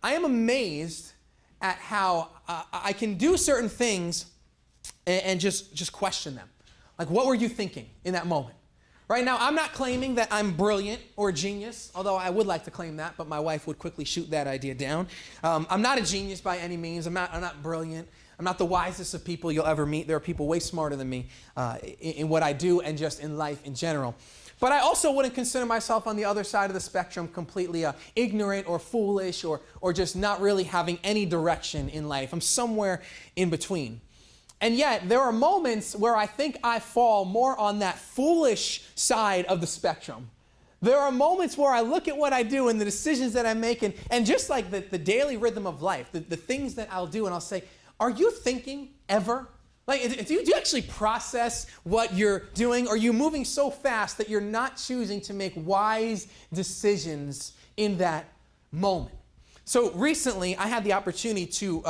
I am amazed at how I can do certain things and just question them. Like, what were you thinking in that moment? Right now, I'm not claiming that I'm brilliant or a genius, although I would like to claim that, but my wife would quickly shoot that idea down. I'm not a genius by any means. I'm not brilliant. I'm not the wisest of people you'll ever meet. There are people way smarter than me in what I do and just in life in general. But I also wouldn't consider myself on the other side of the spectrum completely ignorant or foolish or just not really having any direction in life. I'm somewhere in between. And yet, there are moments where I think I fall more on that foolish side of the spectrum. There are moments where I look at what I do and the decisions that I make, and just like the daily rhythm of life, the things that I'll do, and I'll say, are you thinking ever? Like, do you actually process what you're doing? Or are you moving so fast that you're not choosing to make wise decisions in that moment? So recently, I had the opportunity to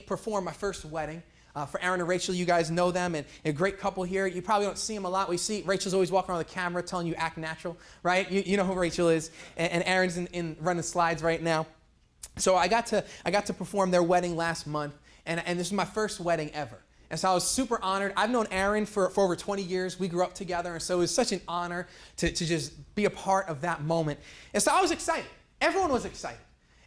perform my first wedding. For Aaron and Rachel, you guys know them, and a great couple here. You probably don't see them a lot. We see Rachel's always walking around the camera telling you act natural, right? You know who Rachel is, and Aaron's in running slides right now. So I got to perform their wedding last month, and this is my first wedding ever. And so I was super honored. I've known Aaron for over 20 years. We grew up together, and so it was such an honor to just be a part of that moment. And so I was excited. Everyone was excited.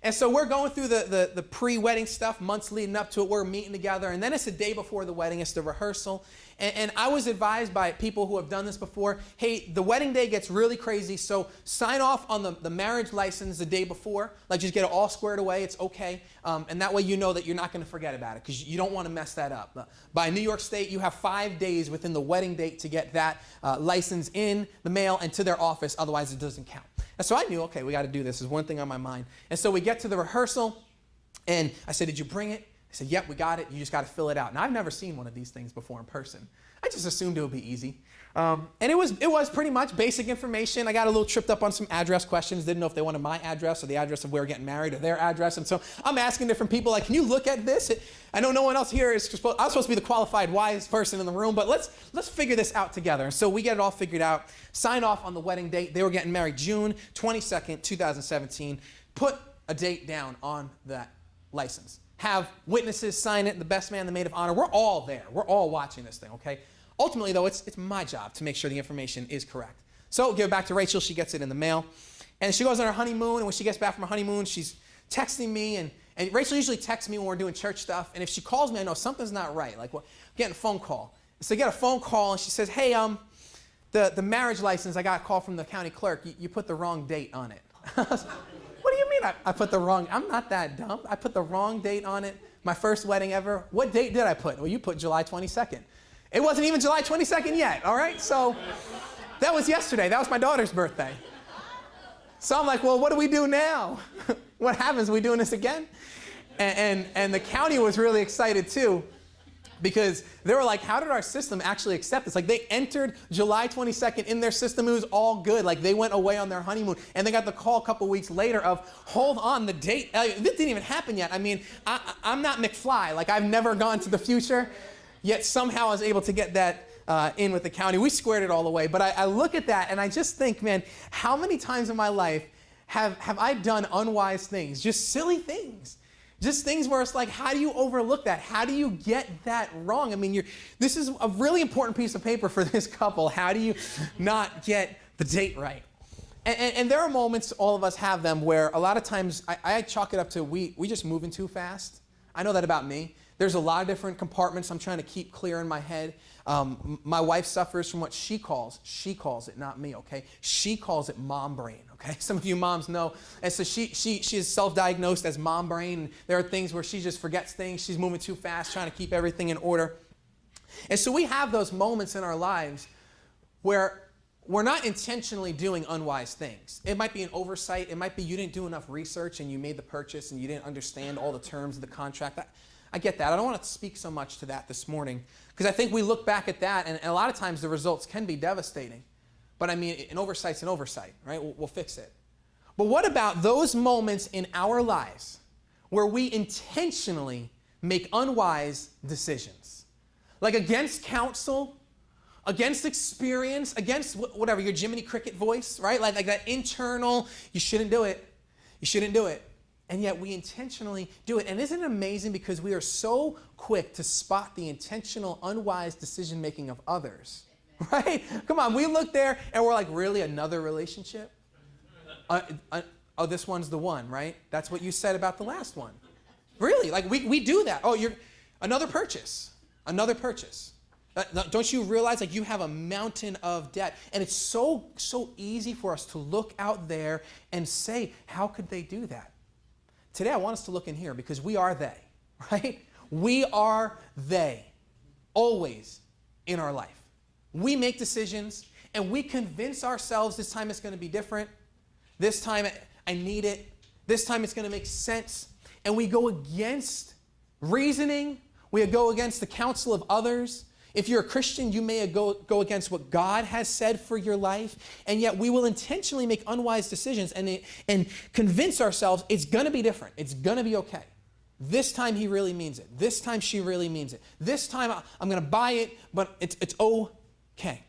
And so we're going through the pre-wedding stuff, months leading up to it. We're meeting together, and then it's the day before the wedding. It's the rehearsal. And I was advised by people who have done this before, hey, the wedding day gets really crazy, so sign off on the marriage license the day before. Like, just get it all squared away. It's okay. And that way you know that you're not going to forget about it, because you don't want to mess that up. By New York State, you have 5 days within the wedding date to get that license in the mail and to their office. Otherwise, it doesn't count. And so I knew, okay, we got to do this. There's one thing on my mind. And so we get to the rehearsal, and I said, did you bring it? They said, yep, we got it. You just got to fill it out. Now, I've never seen one of these things before in person. I just assumed it would be easy. And it was pretty much basic information. I got a little tripped up on some address questions. Didn't know if they wanted my address or the address of where we're getting married or their address. And so I'm asking different people, like, can you look at this? I know no one else here is supposed, I'm supposed to be the qualified, wise person in the room, but let's figure this out together. And so we get it all figured out, sign off on the wedding date. They were getting married June 22nd, 2017. Put a date down on that license. Have witnesses sign it, the best man, the maid of honor. We're all there. We're all watching this thing, okay? Ultimately, though, it's my job to make sure the information is correct. So give it back to Rachel. She gets it in the mail. And she goes on her honeymoon, and when she gets back from her honeymoon, she's texting me. And Rachel usually texts me when we're doing church stuff. And if she calls me, I know something's not right. Like, I'm getting a phone call. So I get a phone call, and she says, hey, the marriage license, I got a call from the county clerk. You put the wrong date on it. What do you mean I put the wrong? I'm not that dumb. I put the wrong date on it. My first wedding ever. What date did I put? Well, you put July 22nd. It wasn't even July 22nd yet, all right? So that was yesterday. That was my daughter's birthday. So I'm like, well, what do we do now? What happens? Are we doing this again? And the county was really excited too, because they were like, how did our system actually accept this? Like, they entered July 22nd in their system. It was all good. Like, they went away on their honeymoon, and they got the call a couple weeks later of, hold on, the date, this didn't even happen yet. I mean, I'm not McFly. Like, I've never gone to the future, yet somehow I was able to get that in with the county. We squared it all away. But I look at that, and I just think, man, how many times in my life have I done unwise things, just silly things? Just things where it's like, how do you overlook that? How do you get that wrong? I mean, this is a really important piece of paper for this couple. How do you not get the date right? And there are moments, all of us have them, where a lot of times I chalk it up to we just moving too fast. I know that about me. There's a lot of different compartments I'm trying to keep clear in my head. My wife suffers from what she calls it, not me, okay? She calls it mom brain, okay? Some of you moms know. And so she is self-diagnosed as mom brain. There are things where she just forgets things. She's moving too fast, trying to keep everything in order. And so we have those moments in our lives where we're not intentionally doing unwise things. It might be an oversight. It might be you didn't do enough research and you made the purchase and you didn't understand all the terms of the contract. I get that. I don't want to speak so much to that this morning, because I think we look back at that, and a lot of times the results can be devastating. But I mean, an oversight's an oversight, right? We'll fix it. But what about those moments in our lives where we intentionally make unwise decisions? Like against counsel, against experience, against whatever, your Jiminy Cricket voice, right? Like that internal, you shouldn't do it. You shouldn't do it. And yet we intentionally do it. And isn't it amazing because we are so quick to spot the intentional, unwise decision-making of others, right? Come on, we look there and we're like, really, another relationship? Oh, this one's the one, right? That's what you said about the last one. Really, like we do that. Oh, another purchase. Don't you realize like you have a mountain of debt? And it's so easy for us to look out there and say, how could they do that? Today, I want us to look in here because we are they, right? We are they, always in our life. We make decisions and we convince ourselves this time it's going to be different. This time I need it. This time it's going to make sense. And we go against reasoning. We go against the counsel of others. If you're a Christian, you may go against what God has said for your life, and yet we will intentionally make unwise decisions and convince ourselves it's going to be different. It's going to be okay. This time he really means it. This time she really means it. This time I'm going to buy it, but it's okay.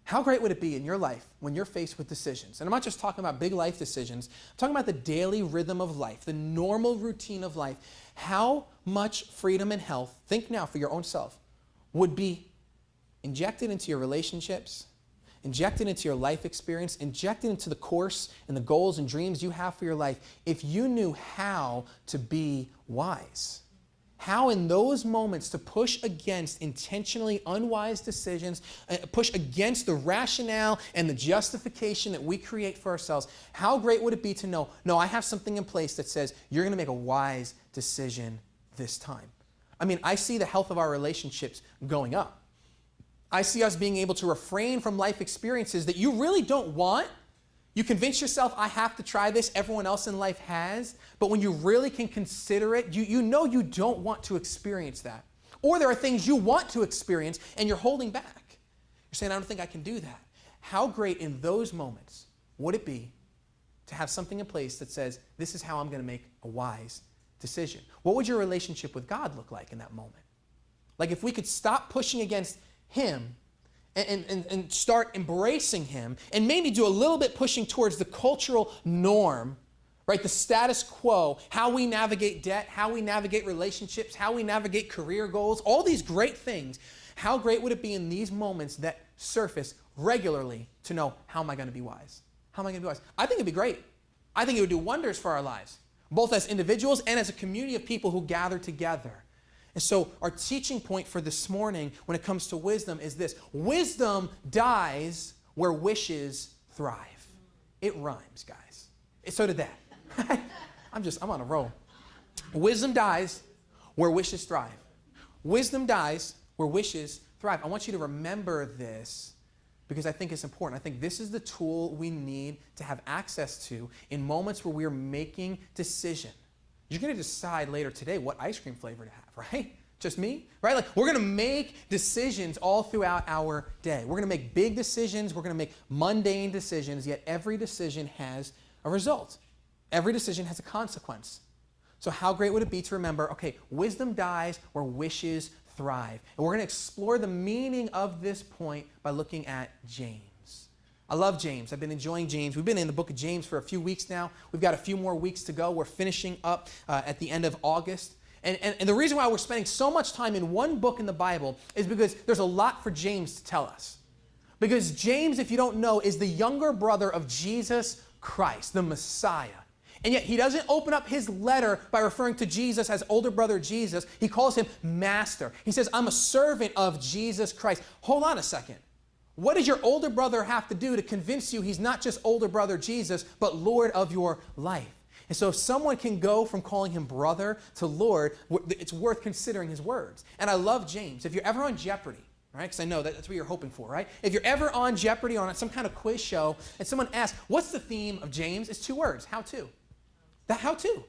How great would it be in your life when you're faced with decisions? And I'm not just talking about big life decisions. I'm talking about the daily rhythm of life, the normal routine of life. How much freedom and health, think now for your own self, would be injected into your relationships, injected into your life experience, injected into the course and the goals and dreams you have for your life if you knew how to be wise. How in those moments to push against intentionally unwise decisions, push against the rationale and the justification that we create for ourselves. How great would it be to know, no, I have something in place that says you're going to make a wise decision this time. I mean, I see the health of our relationships going up. I see us being able to refrain from life experiences that you really don't want. You convince yourself, I have to try this, everyone else in life has. But when you really can consider it, you know you don't want to experience that. Or there are things you want to experience and you're holding back. You're saying, I don't think I can do that. How great in those moments would it be to have something in place that says, this is how I'm going to make a wise decision? What would your relationship with God look like in that moment? Like if we could stop pushing against him and start embracing him and maybe do a little bit pushing towards the cultural norm, right? The status quo, how we navigate debt, how we navigate relationships, how we navigate career goals, all these great things. How great would it be in these moments that surface regularly to know, how am I going to be wise? How am I going to be wise? I think it'd be great. I think it would do wonders for our lives, both as individuals and as a community of people who gather together. And so our teaching point for this morning when it comes to wisdom is this: wisdom dies where wishes thrive. It rhymes, guys. So did that. I'm on a roll. Wisdom dies where wishes thrive. Wisdom dies where wishes thrive. I want you to remember this because I think it's important. I think this is the tool we need to have access to in moments where we're making decisions. You're going to decide later today what ice cream flavor to have, right? Just me, right? Like we're going to make decisions all throughout our day. We're going to make big decisions. We're going to make mundane decisions, yet every decision has a result. Every decision has a consequence. So how great would it be to remember, okay, wisdom dies where wishes thrive. And we're going to explore the meaning of this point by looking at James. I love James. I've been enjoying James. We've been in the book of James for a few weeks now. We've got a few more weeks to go. We're finishing up at the end of August. And the reason why we're spending so much time in one book in the Bible is because there's a lot for James to tell us. Because James, if you don't know, is the younger brother of Jesus Christ, the Messiah. And yet he doesn't open up his letter by referring to Jesus as older brother Jesus. He calls him master. He says, I'm a servant of Jesus Christ. Hold on a second. What does your older brother have to do to convince you he's not just older brother Jesus, but Lord of your life? And so if someone can go from calling him brother to Lord, it's worth considering his words. And I love James. If you're ever on Jeopardy, right? Because I know that's what you're hoping for, right? If you're ever on Jeopardy or on some kind of quiz show and someone asks, what's the theme of James? It's 2 words, how to. That how to.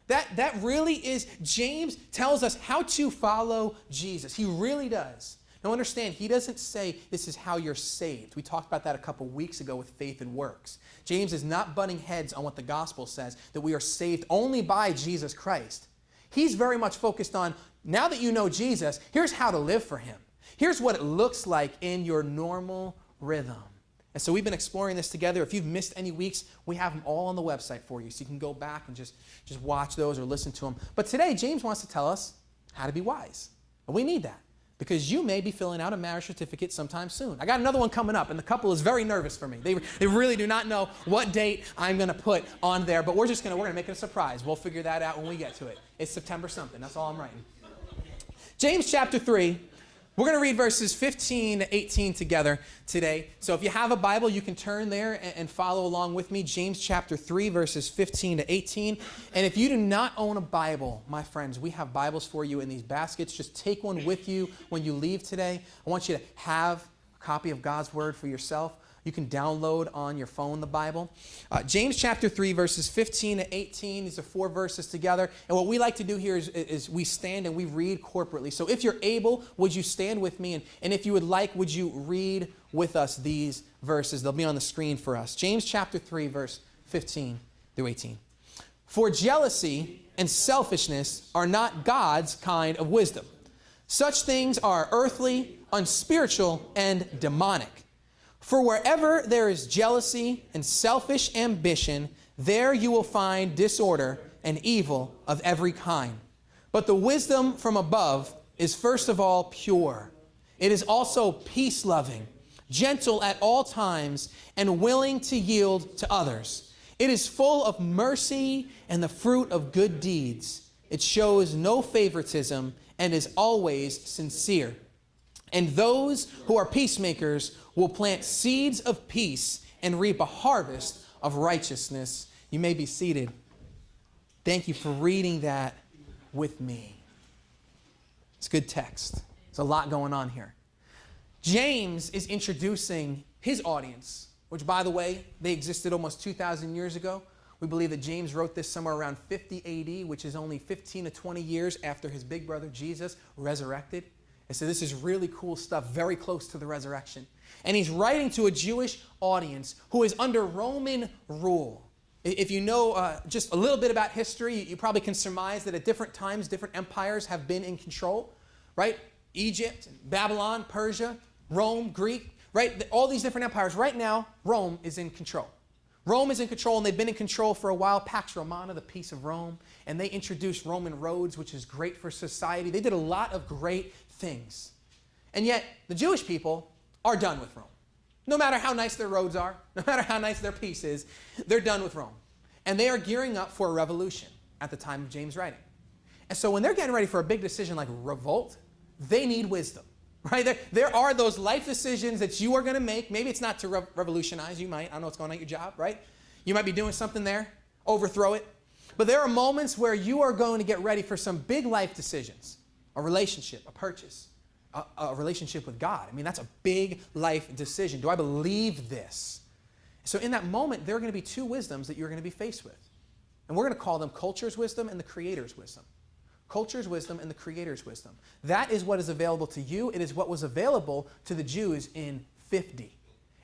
That really is, James tells us how to follow Jesus. He really does. Now understand, he doesn't say this is how you're saved. We talked about that a couple weeks ago with faith and works. James is not butting heads on what the gospel says, that we are saved only by Jesus Christ. He's very much focused on, now that you know Jesus, here's how to live for him. Here's what it looks like in your normal rhythm. And so we've been exploring this together. If you've missed any weeks, we have them all on the website for you. So you can go back and just watch those or listen to them. But today, James wants to tell us how to be wise. And we need that because you may be filling out a marriage certificate sometime soon. I got another one coming up, and the couple is very nervous for me. They really do not know what date I'm going to put on there, but we're going to make it a surprise. We'll figure that out when we get to it. It's September something. That's all I'm writing. James chapter 3. We're going to read verses 15 to 18 together today. So if you have a Bible, you can turn there and follow along with me. James chapter 3, verses 15 to 18. And if you do not own a Bible, my friends, we have Bibles for you in these baskets. Just take one with you when you leave today. I want you to have a copy of God's Word for yourself. You can download on your phone the Bible. James chapter 3, verses 15 to 18. These are 4 verses together. And what we like to do here is we stand and we read corporately. So if you're able, would you stand with me? And if you would like, would you read with us these verses? They'll be on the screen for us. James chapter 3, verse 15 through 18. For jealousy and selfishness are not God's kind of wisdom. Such things are earthly, unspiritual, and demonic. For wherever there is jealousy and selfish ambition, there you will find disorder and evil of every kind. But the wisdom from above is first of all pure. It is also peace-loving, gentle at all times, and willing to yield to others. It is full of mercy and the fruit of good deeds. It shows no favoritism and is always sincere. And those who are peacemakers will plant seeds of peace and reap a harvest of righteousness. You may be seated. Thank you for reading that with me. It's a good text. There's a lot going on here. James is introducing his audience, which, by the way, they existed almost 2,000 years ago. We believe that James wrote this somewhere around 50 A.D., which is only 15 to 20 years after his big brother Jesus resurrected. And so this is really cool stuff, very close to the resurrection. And he's writing to a Jewish audience who is under Roman rule. If you know just a little bit about history, you probably can surmise that at different times, different empires have been in control, right? Egypt, Babylon, Persia, Rome, Greek, right? All these different empires. Right now, Rome is in control. Rome is in control, and they've been in control for a while. Pax Romana, the peace of Rome. And they introduced Roman roads, which is great for society. They did a lot of great things. And yet, the Jewish people are done with Rome. No matter how nice their roads are, no matter how nice their peace is, they're done with Rome. And they are gearing up for a revolution at the time of James' writing. And so when they're getting ready for a big decision like revolt, they need wisdom. Right? There are those life decisions that you are going to make. Maybe it's not to revolutionize. You might. I don't know what's going on at your job, right? You might be doing something there. Overthrow it. But there are moments where you are going to get ready for some big life decisions. A relationship, a purchase, a relationship with God. I mean, that's a big life decision. Do I believe this? So in that moment, there are going to be 2 wisdoms that you're going to be faced with. And we're going to call them culture's wisdom and the Creator's wisdom. Culture's wisdom and the Creator's wisdom. That is what is available to you. It is what was available to the Jews in 50.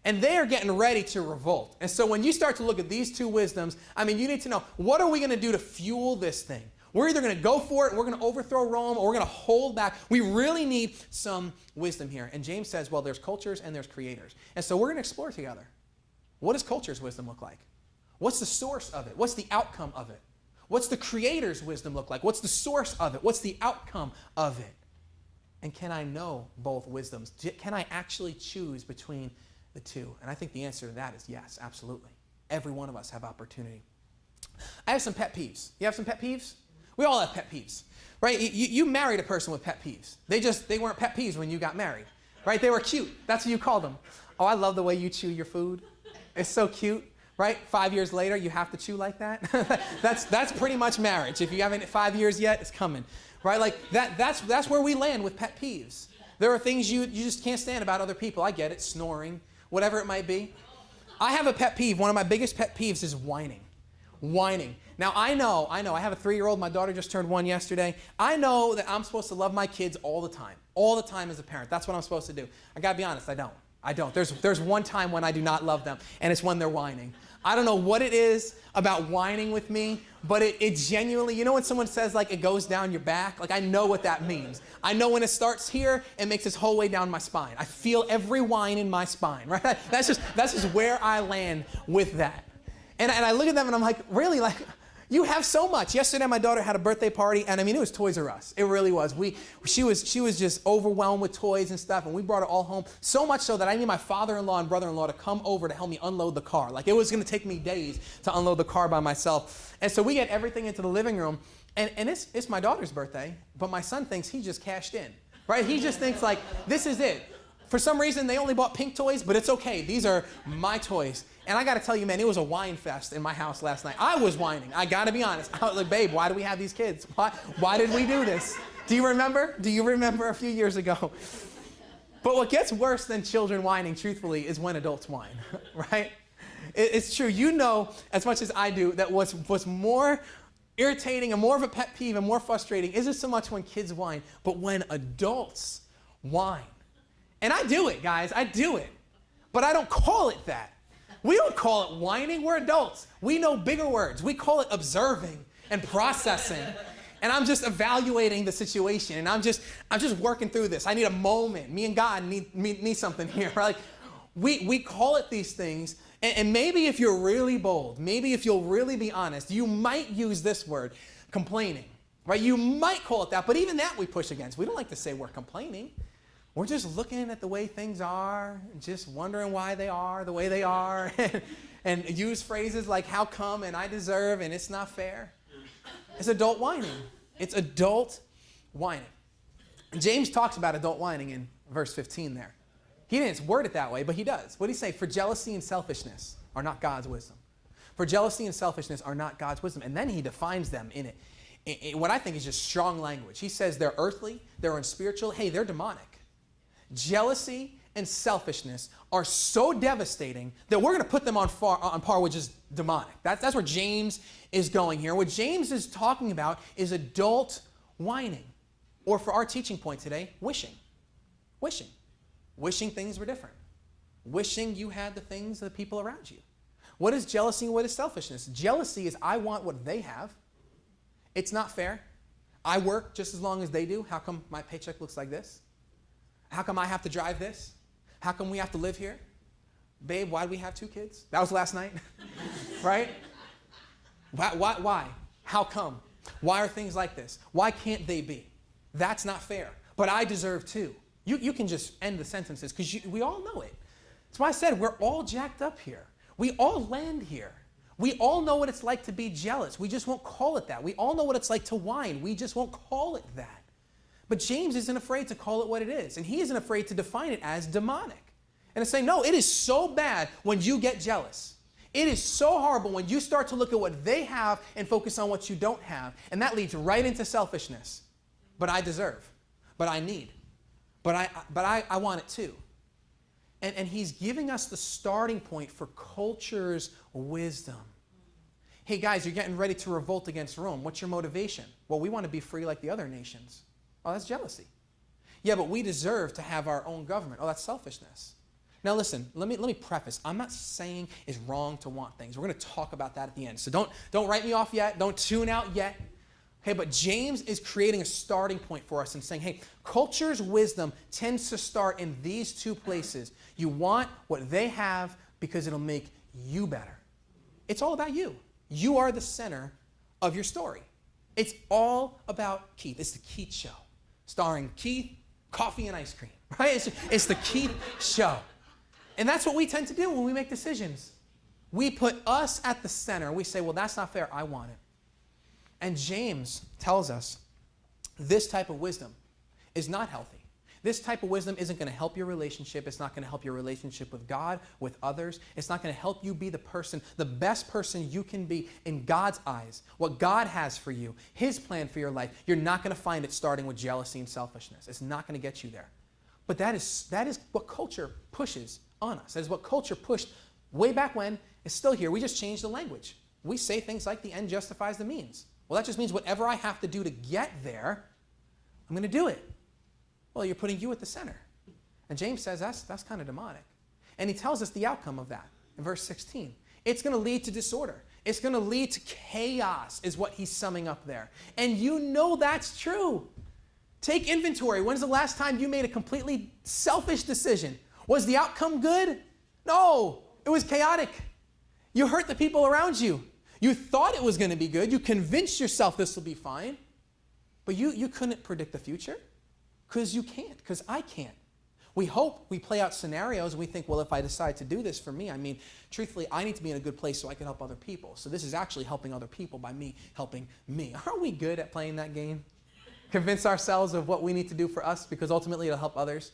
And they are getting ready to revolt. And so when you start to look at these 2 wisdoms, I mean, you need to know, what are we going to do to fuel this thing? We're either going to go for it, and we're going to overthrow Rome, or we're going to hold back. We really need some wisdom here. And James says, well, there's cultures and there's creators. And so we're going to explore together. What does culture's wisdom look like? What's the source of it? What's the outcome of it? What's the Creator's wisdom look like? What's the source of it? What's the outcome of it? And can I know both wisdoms? Can I actually choose between the 2? And I think the answer to that is yes, absolutely. Every one of us have opportunity. I have some pet peeves. You have some pet peeves? We all have pet peeves, right? You married a person with pet peeves. They weren't pet peeves when you got married, right? They were cute. That's what you called them. Oh, I love the way you chew your food. It's so cute. Right? 5 years later, you have to chew like that. That's pretty much marriage. If you haven't 5 years yet, it's coming. Right? Like that's where we land with pet peeves. There are things you just can't stand about other people. I get it. Snoring, whatever it might be. I have a pet peeve. One of my biggest pet peeves is whining. Whining. Now, I know. I have a 3-year-old. My daughter just turned 1 yesterday. I know that I'm supposed to love my kids all the time as a parent. That's what I'm supposed to do. I got to be honest, I don't. I don't. There's one time when I do not love them, and it's when they're whining. I don't know what it is about whining with me, but it genuinely, you know when someone says like it goes down your back? Like I know what that means. I know when it starts here, it makes its whole way down my spine. I feel every whine in my spine, right? That's just where I land with that. And I look at them and I'm like, really? Like, you have so much. Yesterday, my daughter had a birthday party, and I mean, it was Toys R Us. It really was. She was just overwhelmed with toys and stuff, and we brought it all home. So much so that I need my father-in-law and brother-in-law to come over to help me unload the car. Like, it was going to take me days to unload the car by myself. And so we get everything into the living room, and it's my daughter's birthday, but my son thinks he just cashed in, right? He just thinks, like, this is it. For some reason, they only bought pink toys, but it's okay. These are my toys. And I got to tell you, man, it was a whine fest in my house last night. I was whining. I got to be honest. I was like, babe, why do we have these kids? Why did we do this? Do you remember? Do you remember a few years ago? But what gets worse than children whining, truthfully, is when adults whine, right? It's true. You know as much as I do that what's more irritating and more of a pet peeve and more frustrating isn't so much when kids whine, but when adults whine. And I do it, guys. I do it. But I don't call it that. We don't call it whining. We're adults. We know bigger words. We call it observing and processing. And I'm just evaluating the situation. And I'm just working through this. I need a moment. Me and God need something here. Right? We call it these things. And maybe if you're really bold, maybe if you'll really be honest, you might use this word, complaining. Right? You might call it that. But even that we push against. We don't like to say we're complaining. We're just looking at the way things are, just wondering why they are the way they are, and use phrases like how come and I deserve and it's not fair. It's adult whining. It's adult whining. James talks about adult whining in verse 15 there. He didn't word it that way, but he does. What did he say? For jealousy and selfishness are not God's wisdom. For jealousy and selfishness are not God's wisdom. And then he defines them in it. What I think is just strong language. He says they're earthly, they're unspiritual, hey, they're demonic. Jealousy and selfishness are so devastating that we're going to put them on par with just demonic. That's where James is going here. What James is talking about is adult whining. Or for our teaching point today, wishing. Wishing. Wishing things were different. Wishing you had the things of the people around you. What is jealousy and what is selfishness? Jealousy is I want what they have. It's not fair. I work just as long as they do. How come my paycheck looks like this? How come I have to drive this? How come we have to live here? Babe, why do we have 2 kids? That was last night, right? Why? How come? Why are things like this? Why can't they be? That's not fair. But I deserve too. You can just end the sentences because we all know it. That's why I said we're all jacked up here. We all land here. We all know what it's like to be jealous. We just won't call it that. We all know what it's like to whine. We just won't call it that. But James isn't afraid to call it what it is. And he isn't afraid to define it as demonic. And to say, no, it is so bad when you get jealous. It is so horrible when you start to look at what they have and focus on what you don't have. And that leads right into selfishness. But I deserve. But I need. But I want it too. And he's giving us the starting point for culture's wisdom. Hey guys, you're getting ready to revolt against Rome. What's your motivation? Well, we want to be free like the other nations. Oh, that's jealousy. Yeah, but we deserve to have our own government. Oh, that's selfishness. Now listen, let me preface. I'm not saying it's wrong to want things. We're going to talk about that at the end. So don't write me off yet. Don't tune out yet. Okay, but James is creating a starting point for us and saying, hey, culture's wisdom tends to start in these 2 places. You want what they have because it'll make you better. It's all about you. You are the center of your story. It's all about Keith. It's the Keith Show. Starring Keith, coffee, and ice cream, right? It's the Keith Show. And that's what we tend to do when we make decisions. We put us at the center. We say, well, that's not fair. I want it. And James tells us this type of wisdom is not healthy. This type of wisdom isn't going to help your relationship. It's not going to help your relationship with God, with others. It's not going to help you be the person, the best person you can be in God's eyes. What God has for you, his plan for your life, you're not going to find it starting with jealousy and selfishness. It's not going to get you there. But that is what culture pushes on us. That is what culture pushed way back when. It's still here. We just changed the language. We say things like the end justifies the means. Well, that just means whatever I have to do to get there, I'm going to do it. Well, you're putting you at the center. And James says that's kind of demonic. And he tells us the outcome of that in verse 16. It's going to lead to disorder. It's going to lead to chaos is what he's summing up there. And you know that's true. Take inventory. When's the last time you made a completely selfish decision? Was the outcome good? No, it was chaotic. You hurt the people around you. You thought it was going to be good. You convinced yourself this will be fine. But you couldn't predict the future because you can't, because I can't. We hope, we play out scenarios, and we think, well, if I decide to do this for me, I mean, truthfully, I need to be in a good place so I can help other people. So this is actually helping other people by me helping me. Aren't we good at playing that game? Convince ourselves of what we need to do for us because ultimately it'll help others.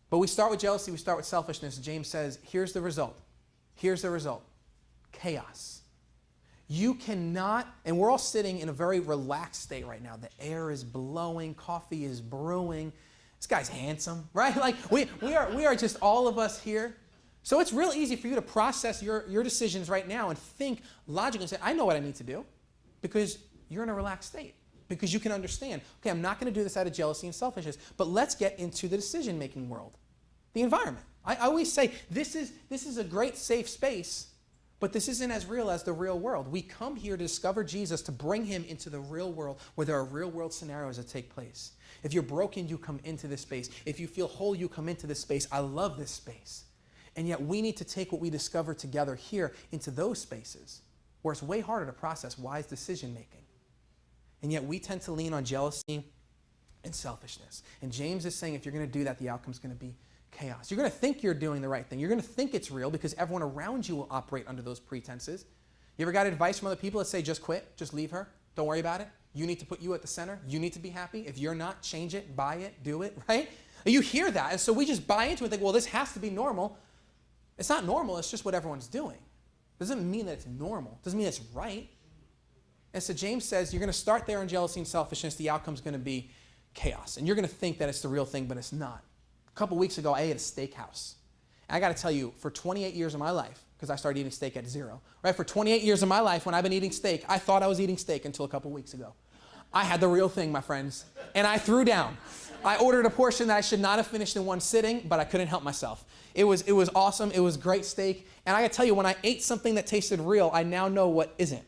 But we start with jealousy, we start with selfishness. James says, here's the result. Here's the result. Chaos. You cannot, and we're all sitting in a very relaxed state right now. The air is blowing, coffee is brewing. This guy's handsome, right? Like we are just all of us here. So it's real easy for you to process your decisions right now and think logically and say, I know what I need to do because you're in a relaxed state. Because you can understand, okay, I'm not going to do this out of jealousy and selfishness, but let's get into the decision-making world, the environment. I always say this is a great safe space, but this isn't as real as the real world. We come here to discover Jesus, to bring him into the real world where there are real-world scenarios that take place. If you're broken, you come into this space. If you feel whole, you come into this space. I love this space. And yet we need to take what we discover together here into those spaces where it's way harder to process wise decision-making. And yet we tend to lean on jealousy and selfishness. And James is saying if you're going to do that, the outcome's going to be chaos. You're going to think you're doing the right thing. You're going to think it's real because everyone around you will operate under those pretenses. You ever got advice from other people that say, just quit, just leave her, don't worry about it? You need to put you at the center. You need to be happy. If you're not, change it, buy it, do it, right? You hear that, and so we just buy into it and think, well, this has to be normal. It's not normal. It's just what everyone's doing. It doesn't mean that it's normal. It doesn't mean it's right. And so James says you're going to start there in jealousy and selfishness. The outcome's going to be chaos. And you're going to think that it's the real thing, but it's not. A couple weeks ago, I ate at a steakhouse. And I got to tell you, for 28 years of my life, because I started eating steak at 0, right? For 28 years of my life, when I've been eating steak, I thought I was eating steak until a couple weeks ago. I had the real thing, my friends, and I threw down. I ordered a portion that I should not have finished in one sitting, but I couldn't help myself. It was awesome. It was great steak. And I got to tell you, when I ate something that tasted real, I now know what isn't,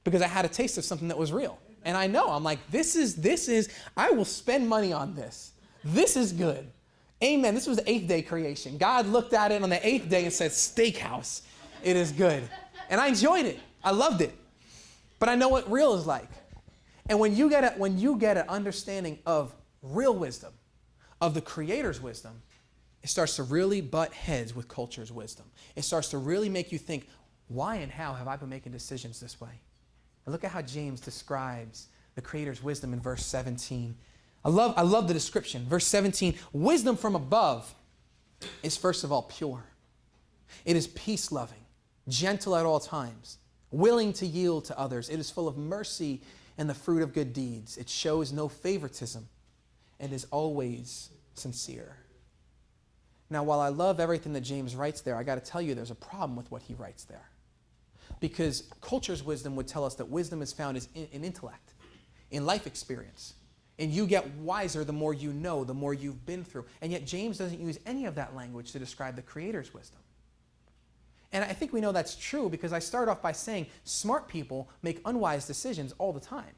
because I had a taste of something that was real. And I know, I'm like, this is, I will spend money on this. This is good. Amen. This was the 8th day creation. God looked at it on the 8th day and said, steakhouse, it is good. And I enjoyed it. I loved it. But I know what real is like. And when you get an understanding of real wisdom, of the Creator's wisdom, it starts to really butt heads with culture's wisdom. It starts to really make you think, why and how have I been making decisions this way? And look at how James describes the Creator's wisdom in verse 17. I love the description. Verse 17, wisdom from above is first of all pure. It is peace-loving, gentle at all times, willing to yield to others. It is full of mercy and the fruit of good deeds. It shows no favoritism and is always sincere. Now, while I love everything that James writes there, I got to tell you there's a problem with what he writes there. Because culture's wisdom would tell us that wisdom is found in intellect, in life experience. And you get wiser the more you know, the more you've been through. And yet James doesn't use any of that language to describe the Creator's wisdom. And I think we know that's true because I start off by saying smart people make unwise decisions all the time.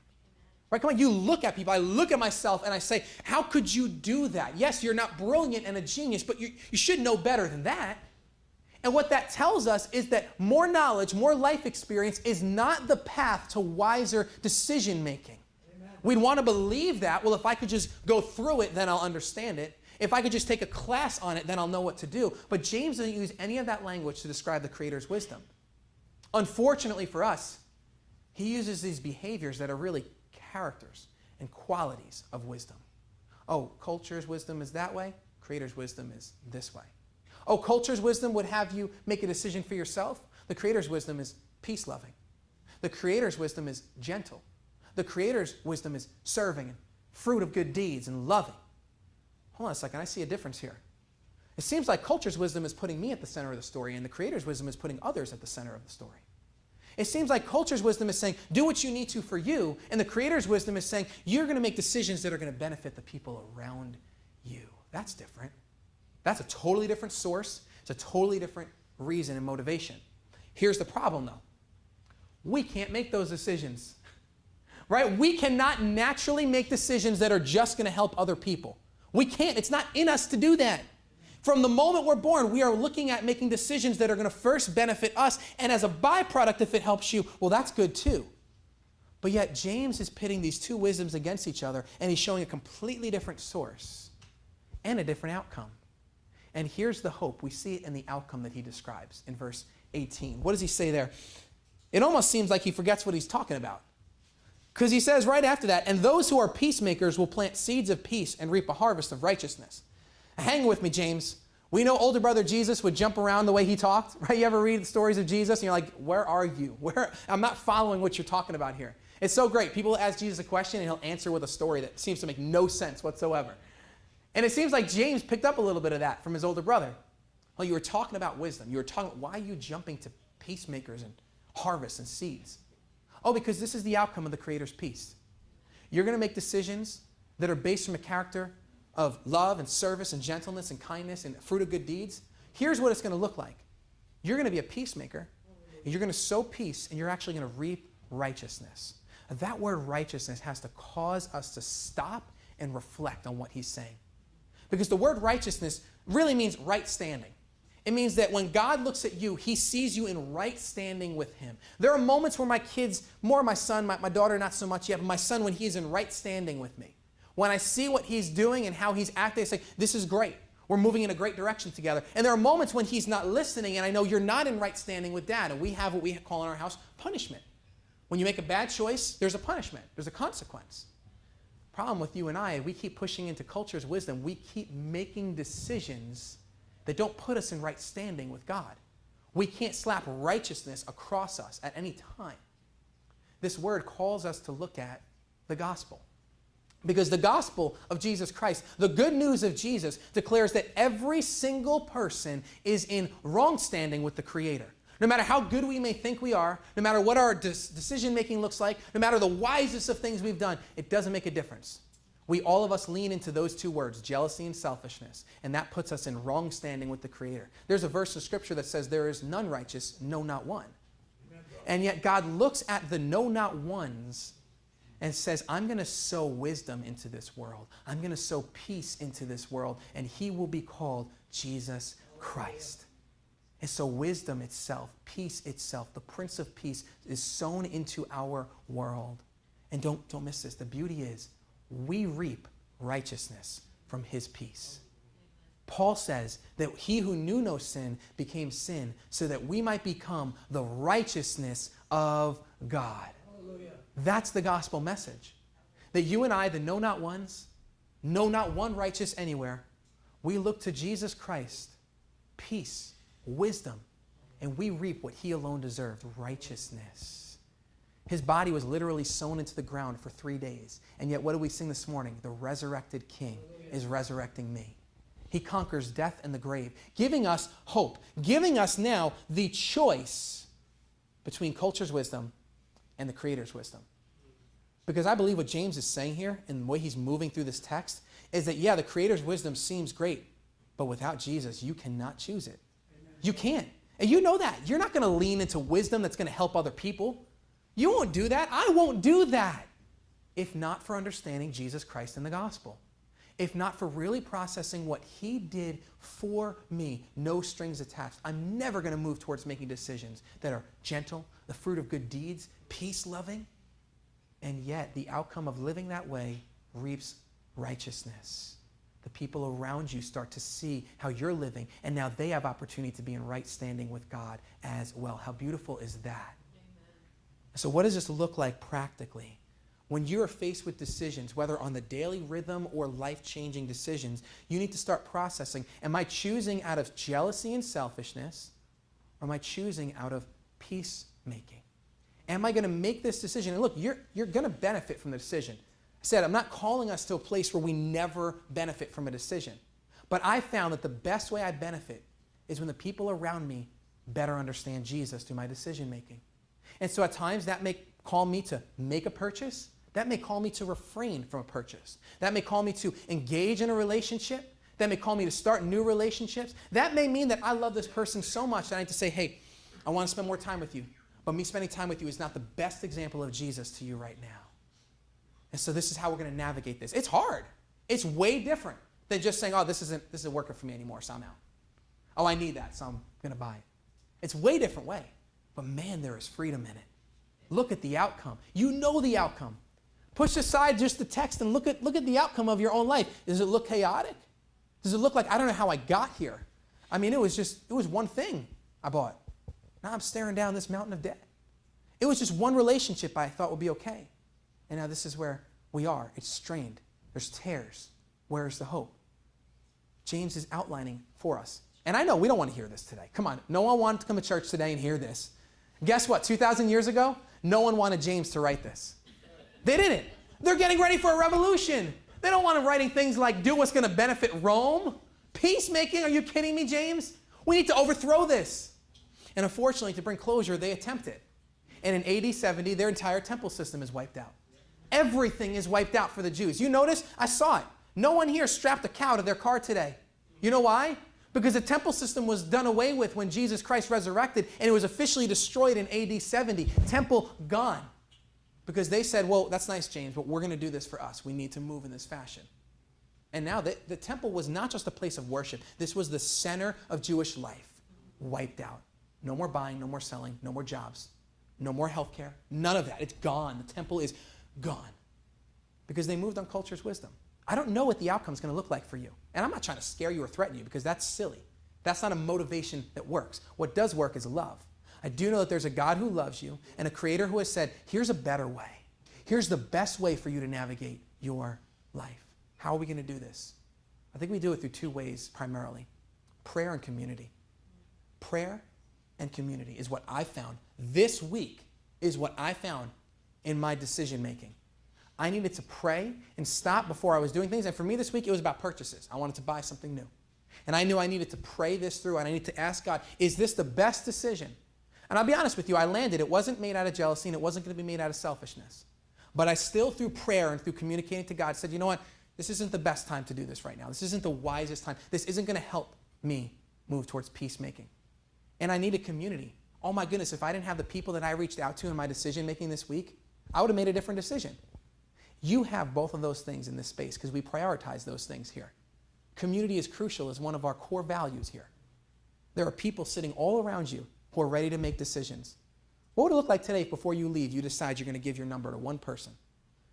Right? Come on, you look at people. I look at myself and I say, how could you do that? Yes, you're not brilliant and a genius, but you should know better than that. And what that tells us is that more knowledge, more life experience is not the path to wiser decision making. Amen. We'd want to believe that, well, if I could just go through it, then I'll understand it. If I could just take a class on it, then I'll know what to do. But James doesn't use any of that language to describe the Creator's wisdom. Unfortunately for us, he uses these behaviors that are really characters and qualities of wisdom. Oh, culture's wisdom is that way. Creator's wisdom is this way. Oh, culture's wisdom would have you make a decision for yourself. The Creator's wisdom is peace-loving. The Creator's wisdom is gentle. The Creator's wisdom is serving and fruit of good deeds and loving. Hold on a second, I see a difference here. It seems like culture's wisdom is putting me at the center of the story, and the Creator's wisdom is putting others at the center of the story. It seems like culture's wisdom is saying, do what you need to for you, and the Creator's wisdom is saying, you're going to make decisions that are going to benefit the people around you. That's different. That's a totally different source, It's a totally different reason and motivation. Here's the problem, though. We can't make those decisions, right? We cannot naturally make decisions that are just going to help other people. We can't. It's not in us to do that. From the moment we're born, we are looking at making decisions that are going to first benefit us. And as a byproduct, if it helps you, well, that's good too. But yet, James is pitting these two wisdoms against each other, and he's showing a completely different source and a different outcome. And here's the hope. We see it in the outcome that he describes in verse 18. What does he say there? It almost seems like he forgets what he's talking about. Because he says right after that, and those who are peacemakers will plant seeds of peace and reap a harvest of righteousness. Hang with me, James. We know older brother Jesus would jump around the way he talked, right? You ever read the stories of Jesus and you're like, where are you? I'm not following what you're talking about here. It's so great. People ask Jesus a question and he'll answer with a story that seems to make no sense whatsoever. And it seems like James picked up a little bit of that from his older brother. Well, you were talking about wisdom. You were talking about why are you jumping to peacemakers and harvests and seeds? Oh, because this is the outcome of the Creator's peace. You're going to make decisions that are based from a character of love and service and gentleness and kindness and fruit of good deeds. Here's what it's going to look like. You're going to be a peacemaker. And you're going to sow peace, and you're actually going to reap righteousness. That word righteousness has to cause us to stop and reflect on what he's saying. Because the word righteousness really means right standing. It means that when God looks at you, he sees you in right standing with him. There are moments where my kids, more my son, my daughter not so much yet, but my son when he's in right standing with me. When I see what he's doing and how he's acting, I say, this is great. We're moving in a great direction together. And there are moments when he's not listening, and I know you're not in right standing with dad, and we have what we call in our house punishment. When you make a bad choice, there's a punishment. There's a consequence. Problem with you and I, we keep pushing into culture's wisdom. We keep making decisions that don't put us in right standing with God. We can't slap righteousness across us at any time. This word calls us to look at the gospel. Because the gospel of Jesus Christ, the good news of Jesus, declares that every single person is in wrong standing with the Creator. No matter how good we may think we are, no matter what our decision-making looks like, no matter the wisest of things we've done, it doesn't make a difference. All of us lean into those two words, jealousy and selfishness, and that puts us in wrong standing with the Creator. There's a verse in Scripture that says, there is none righteous, no, not one. And yet God looks at the no, not ones and says, I'm going to sow wisdom into this world. I'm going to sow peace into this world, and he will be called Jesus Christ. And so wisdom itself, peace itself, the Prince of Peace is sown into our world. And don't miss this. The beauty is we reap righteousness from his peace. Paul says that he who knew no sin became sin so that we might become the righteousness of God. Hallelujah. That's the gospel message. That you and I, the know not ones, know not one righteous anywhere, we look to Jesus Christ, peace, wisdom, and we reap what he alone deserved, righteousness. His body was literally sown into the ground for 3 days. And yet what do we sing this morning? The resurrected King is resurrecting me. He conquers death and the grave, giving us hope, giving us now the choice between culture's wisdom and the Creator's wisdom. Because I believe what James is saying here, and the way he's moving through this text, is that, yeah, the Creator's wisdom seems great, but without Jesus, you cannot choose it. You can't. And you know that. You're not going to lean into wisdom that's going to help other people. You won't do that. I won't do that. If not for understanding Jesus Christ and the gospel. If not for really processing what he did for me, no strings attached. I'm never going to move towards making decisions that are gentle, the fruit of good deeds, peace-loving. And yet, the outcome of living that way reaps righteousness. The people around you start to see how you're living, and now they have opportunity to be in right standing with God as well. How beautiful is that? Amen. So what does this look like practically? When you're faced with decisions, whether on the daily rhythm or life-changing decisions, you need to start processing, am I choosing out of jealousy and selfishness, or am I choosing out of peacemaking? Am I going to make this decision? And look, you're going to benefit from the decision. I said, I'm not calling us to a place where we never benefit from a decision. But I found that the best way I benefit is when the people around me better understand Jesus through my decision making. And so at times that may call me to make a purchase. That may call me to refrain from a purchase. That may call me to engage in a relationship That may call me to start new relationships. That may mean that I love this person so much that I need to say, hey, I want to spend more time with you. But me spending time with you is not the best example of Jesus to you right now. And so this is how we're going to navigate this. It's hard. It's way different than just saying, oh, this isn't working for me anymore, so I'm out. Oh, I need that, so I'm going to buy it. It's a way different way. But man, there is freedom in it. Look at the outcome. You know the outcome. Push aside just the text and look at the outcome of your own life. Does it look chaotic? Does it look like, I don't know how I got here? I mean, it was one thing I bought. Now I'm staring down this mountain of debt. It was just one relationship I thought would be okay. And now this is where we are. It's strained. There's tears. Where's the hope? James is outlining for us. And I know we don't want to hear this today. Come on. No one wanted to come to church today and hear this. Guess what? 2,000 years ago, no one wanted James to write this. They didn't. They're getting ready for a revolution. They don't want him writing things like, do what's going to benefit Rome. Peacemaking? Are you kidding me, James? We need to overthrow this. And unfortunately, to bring closure, they attempt it. And in AD 70, their entire temple system is wiped out. Everything is wiped out for the Jews. You notice? I saw it. No one here strapped a cow to their car today. You know why? Because the temple system was done away with when Jesus Christ resurrected, and it was officially destroyed in AD 70. Temple gone. Because they said, well, that's nice, James, but we're going to do this for us. We need to move in this fashion. And now the temple was not just a place of worship. This was the center of Jewish life. Wiped out. No more buying, no more selling, no more jobs, no more health care. None of that. It's gone. The temple is gone. Because they moved on culture's wisdom. I don't know what the outcome is going to look like for you. And I'm not trying to scare you or threaten you because that's silly. That's not a motivation that works. What does work is love. I do know that there's a God who loves you and a creator who has said, here's a better way. Here's the best way for you to navigate your life. How are we going to do this? I think we do it through two ways primarily. Prayer and community. Prayer and community is what I found. This week is what I found in my decision making. I needed to pray and stop before I was doing things. And for me this week, it was about purchases. I wanted to buy something new. And I knew I needed to pray this through, and I needed to ask God, is this the best decision? And I'll be honest with you, I landed. It wasn't made out of jealousy, and it wasn't going to be made out of selfishness. But I still, through prayer and through communicating to God, said, you know what? This isn't the best time to do this right now. This isn't the wisest time. This isn't going to help me move towards peacemaking. And I needed community. Oh my goodness, if I didn't have the people that I reached out to in my decision making this week, I would have made a different decision. You have both of those things in this space because we prioritize those things here. Community is crucial as one of our core values here. There are people sitting all around you who are ready to make decisions. What would it look like today if before you leave, you decide you're going to give your number to one person?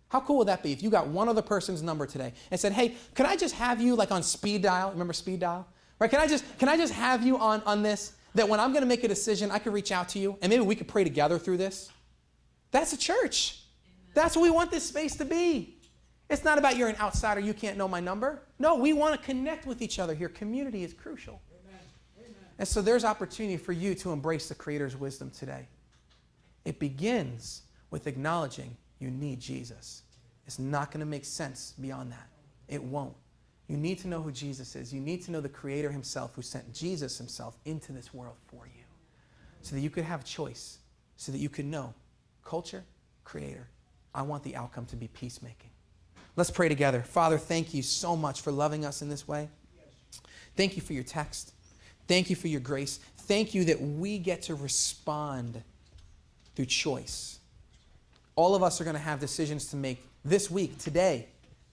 How cool would that be if you got one other person's number today and said, hey, can I just have you like on speed dial? Remember speed dial? Right? Can I just have you on this? That when I'm going to make a decision, I could reach out to you and maybe we could pray together through this. That's a church. That's what we want this space to be. It's not about you're an outsider, you can't know my number. No, we want to connect with each other here. Community is crucial. Amen. Amen. And so there's opportunity for you to embrace the Creator's wisdom today. It begins with acknowledging you need Jesus. It's not going to make sense beyond that. It won't. You need to know who Jesus is. You need to know the Creator himself who sent Jesus himself into this world for you so that you could have choice, so that you could know culture, Creator. I want the outcome to be peacemaking. Let's pray together. Father, thank you so much for loving us in this way. Thank you for your text. Thank you for your grace. Thank you that we get to respond through choice. All of us are going to have decisions to make this week, today.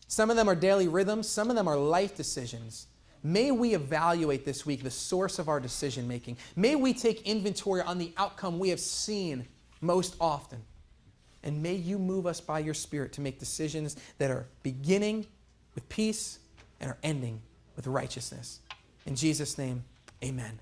Some of them are daily rhythms. Some of them are life decisions. May we evaluate this week the source of our decision making. May we take inventory on the outcome we have seen most often. And may you move us by your Spirit to make decisions that are beginning with peace and are ending with righteousness. In Jesus' name, amen.